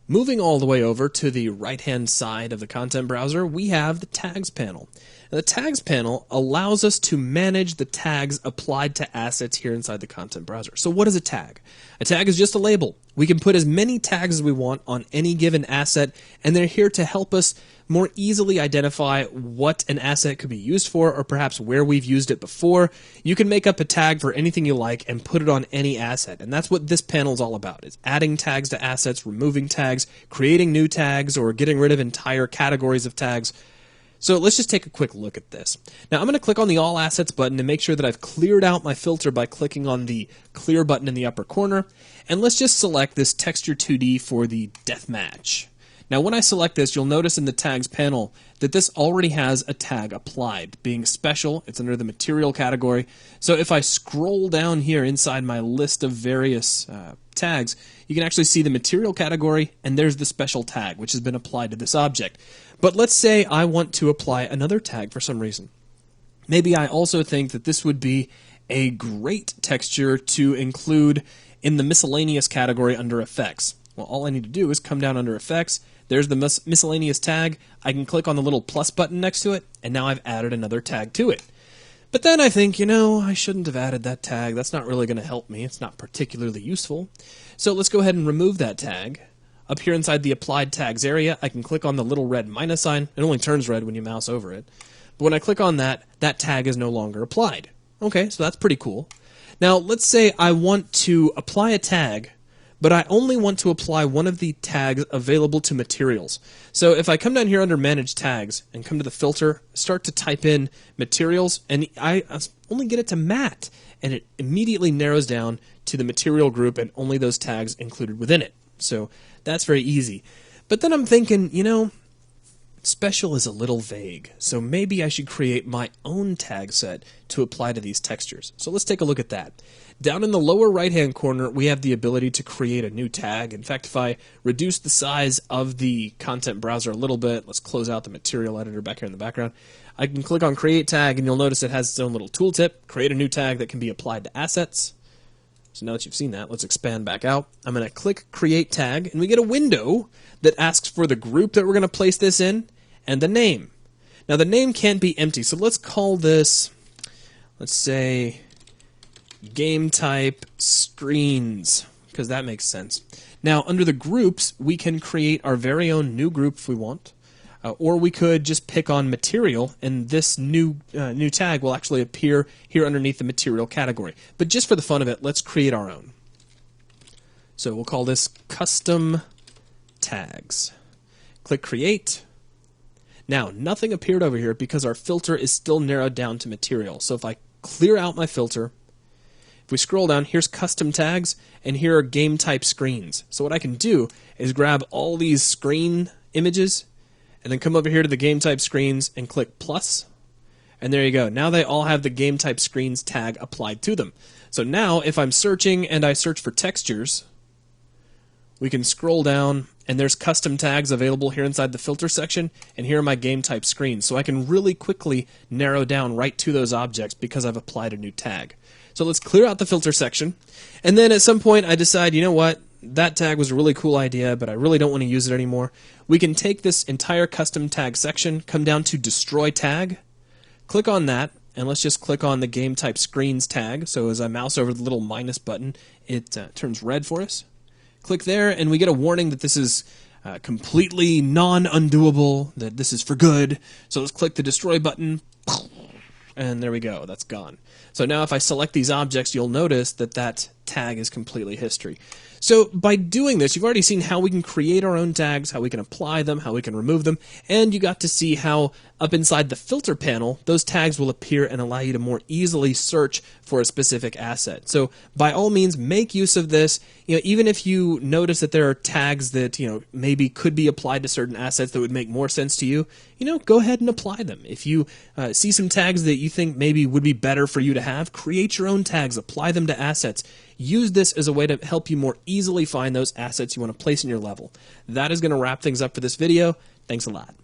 Moving all the way over to the right-hand side of the content browser, we have the Tags panel. Now, the Tags panel allows us to manage the tags applied to assets here inside the content browser. So what is a tag? A tag is just a label. We can put as many tags as we want on any given asset, and they're here to help us more easily identify what an asset could be used for, or perhaps where we've used it before. You can make up a tag for anything you like and put it on any asset, and that's what this panel is all about. It's adding tags to assets, removing tags, creating new tags, or getting rid of entire categories of tags. So let's just take a quick look at this. Now I'm going to click on the All Assets button to make sure that I've cleared out my filter by clicking on the Clear button in the upper corner. And let's just select this Texture 2D for the Deathmatch. Now when I select this, you'll notice in the Tags panel that this already has a tag applied. Being special, it's under the Material category. So if I scroll down here inside my list of various tags, you can actually see the Material category, and there's the special tag, which has been applied to this object. But let's say I want to apply another tag for some reason. Maybe I also think that this would be a great texture to include in the Miscellaneous category under Effects. Well, all I need to do is come down under Effects. There's the Miscellaneous tag. I can click on the little plus button next to it, and now I've added another tag to it. But then I think, I shouldn't have added that tag. That's not really going to help me. It's not particularly useful. So let's go ahead and remove that tag. Up here inside the Applied Tags area, I can click on the little red minus sign. It only turns red when you mouse over it. But when I click on that, that tag is no longer applied. Okay, so that's pretty cool. Now, let's say I want to apply a tag, but I only want to apply one of the tags available to materials. So if I come down here under Manage Tags and come to the filter, start to type in materials, and I only get it to matte, and it immediately narrows down to the material group and only those tags included within it. So that's very easy. But then I'm thinking, special is a little vague, so maybe I should create my own tag set to apply to these textures. So let's take a look at that. Down in the lower right-hand corner, we have the ability to create a new tag. In fact, if I reduce the size of the content browser a little bit, let's close out the material editor back here in the background, I can click on Create Tag, and you'll notice it has its own little tooltip. Create a new tag that can be applied to assets. So now that you've seen that, let's expand back out. I'm going to click Create Tag, and we get a window that asks for the group that we're going to place this in and the name. Now the name can't be empty, so let's call this, let's say, Game Type Screens, because that makes sense. Now under the groups, we can create our very own new group if we want. Or we could just pick on material, and this new tag will actually appear here underneath the material category. But just for the fun of it, let's create our own. So we'll call this custom tags. Click Create. Now, nothing appeared over here because our filter is still narrowed down to material. So if I clear out my filter, if we scroll down, here's custom tags, and here are game type screens. So what I can do is grab all these screen images, and then come over here to the game type screens and click plus, and there you go. Now they all have the game type screens tag applied to them. So now if I'm searching and I search for textures, we can scroll down and there's custom tags available here inside the filter section, and here are my game type screens. So I can really quickly narrow down right to those objects because I've applied a new tag. So let's clear out the filter section, and then at some point I decide, you know what? That tag was a really cool idea, but I really don't want to use it anymore. We can take this entire custom tag section, come down to Destroy Tag, click on that, and let's just click on the Game Type Screens tag. So as I mouse over the little minus button, it turns red for us. Click there, and we get a warning that this is completely non-undoable, that this is for good. So let's click the Destroy button, and there we go, that's gone. So now if I select these objects, you'll notice that that tag is completely history. So by doing this, you've already seen how we can create our own tags, how we can apply them, how we can remove them, and you got to see how up inside the filter panel, those tags will appear and allow you to more easily search for a specific asset. So by all means, make use of this. Even if you notice that there are tags that maybe could be applied to certain assets that would make more sense to you, go ahead and apply them. If you see some tags that you think maybe would be better for you to have, create your own tags, apply them to assets. Use this as a way to help you more easily find those assets you want to place in your level. That is going to wrap things up for this video. Thanks a lot.